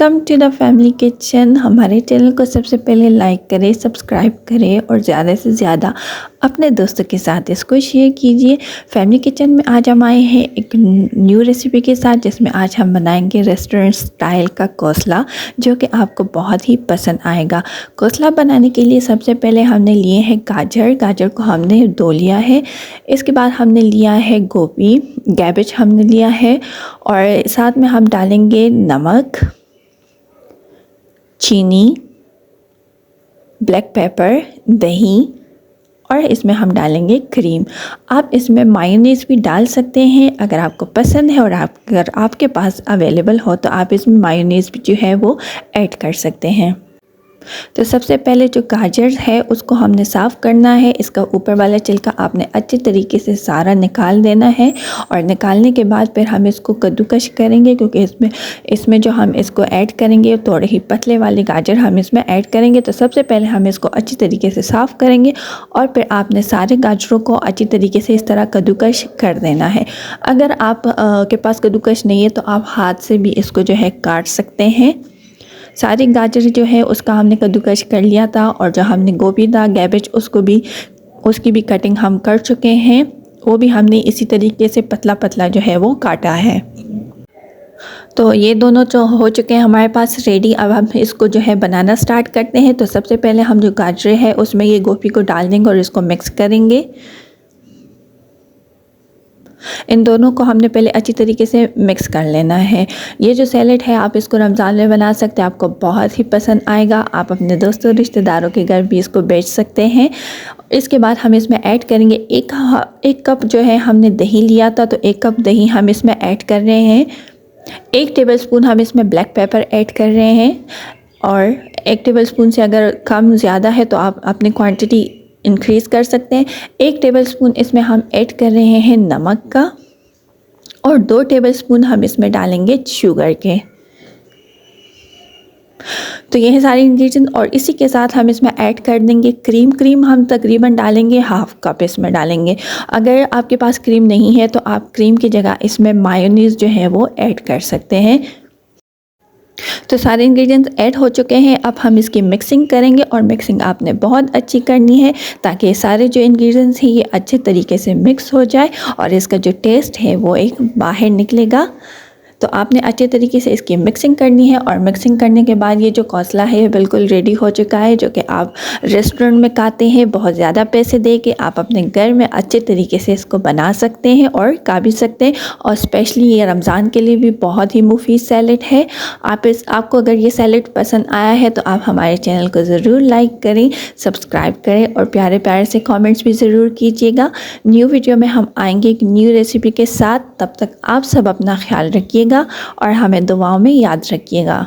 Welcome to the family kitchen. हमारे channel को सबसे पहले लाइक करें, सब्सक्राइब करें और ज़्यादा से ज़्यादा अपने दोस्तों के साथ इसको शेयर कीजिए। फैमिली किचन में आज हम आए हैं एक न्यू रेसिपी के साथ, जिसमें आज हम बनाएंगे रेस्टोरेंट स्टाइल का कोसला, जो कि आपको बहुत ही पसंद आएगा। कोसला बनाने के लिए सबसे पहले हमने लिए हैं गाजर को हमने धो लिया है। इसके बाद हमने लिया है गोभी, कैबेज हमने लिया है, और साथ में हम डालेंगे नमक, चीनी, ब्लैक पेपर, दही, और इसमें हम डालेंगे क्रीम। आप इसमें मायोनीज़ भी डाल सकते हैं अगर आपको पसंद है, और अगर आपके पास अवेलेबल हो तो आप इसमें मायोनीज़ भी जो है वो ऐड कर सकते हैं। तो सबसे पहले जो गाजर है उसको हमने साफ़ करना है। इसका ऊपर वाला छिलका आपने अच्छे तरीके से सारा निकाल देना है, और निकालने के बाद फिर हम इसको कद्दूकश करेंगे, क्योंकि इसमें जो हम इसको ऐड करेंगे थोड़े ही पतले वाले गाजर हम इसमें ऐड करेंगे। तो सबसे पहले हम इसको अच्छी तरीके से साफ़ करेंगे, और फिर आपने सारे गाजरों को अच्छी तरीके से इस तरह कद्दूकश कर देना है। अगर आप के पास कद्दूकश नहीं है तो आप हाथ से भी इसको जो है काट सकते हैं। सारी गाजर जो है उसका हमने कद्दूकश कर लिया था, और जो हमने गोभी था, कैबेज, उसकी भी कटिंग हम कर चुके हैं। वो भी हमने इसी तरीके से पतला पतला जो है वो काटा है। तो ये दोनों जो हो चुके हैं हमारे पास रेडी। अब हम इसको जो है बनाना स्टार्ट करते हैं। तो सबसे पहले हम जो गाजर है उसमें ये गोभी को डाल देंगे और इसको मिक्स करेंगे। इन दोनों को हमने पहले अच्छी तरीके से मिक्स कर लेना है। ये जो सैलेड है आप इसको रमज़ान में बना सकते हैं, आपको बहुत ही पसंद आएगा। आप अपने दोस्तों रिश्तेदारों के घर भी इसको बेच सकते हैं। इसके बाद हम इसमें ऐड करेंगे एक कप जो है हमने दही लिया था, तो 1 कप दही हम इसमें ऐड कर रहे हैं। 1 टेबलस्पून हम इसमें ब्लैक पेपर ऐड कर रहे हैं, और 1 टेबलस्पून से अगर कम ज़्यादा है तो आप अपनी क्वांटिटी इंक्रीज़ कर सकते हैं। 1 टेबलस्पून इसमें हम ऐड कर रहे हैं नमक का, और 2 टेबलस्पून हम इसमें डालेंगे शुगर के। तो यह है सारे इंग्रेडिएंट, और इसी के साथ हम इसमें ऐड कर देंगे क्रीम हम तकरीबन डालेंगे 1/2 कप इसमें डालेंगे। अगर आपके पास क्रीम नहीं है तो आप क्रीम की जगह इसमें मायोनीज़ जो है वो ऐड कर सकते हैं। तो सारे इंग्रेडिएंट्स ऐड हो चुके हैं। अब हम इसकी मिक्सिंग करेंगे, और मिक्सिंग आपने बहुत अच्छी करनी है ताकि सारे जो इंग्रेडिएंट्स हैं ये अच्छे तरीके से मिक्स हो जाए, और इसका जो टेस्ट है वो एक बाहर निकलेगा। तो आपने अच्छे तरीके से इसकी मिक्सिंग करनी है, और मिक्सिंग करने के बाद ये जो कोसला है बिल्कुल रेडी हो चुका है, जो कि आप रेस्टोरेंट में खाते हैं बहुत ज़्यादा पैसे दे के। आप अपने घर में अच्छे तरीके से इसको बना सकते हैं और खा भी सकते हैं, और स्पेशली ये रमज़ान के लिए भी बहुत ही मुफीद सैलेड है। आपको अगर ये सैलेड पसंद आया है तो आप हमारे चैनल को ज़रूर लाइक करें, सब्सक्राइब करें, और प्यारे प्यारे से कॉमेंट्स भी ज़रूर कीजिएगा। न्यू वीडियो में हम आएंगे एक न्यू रेसिपी के साथ। तब तक आप सब अपना ख्याल रखिएगा और हमें दुआओं में याद रखिएगा।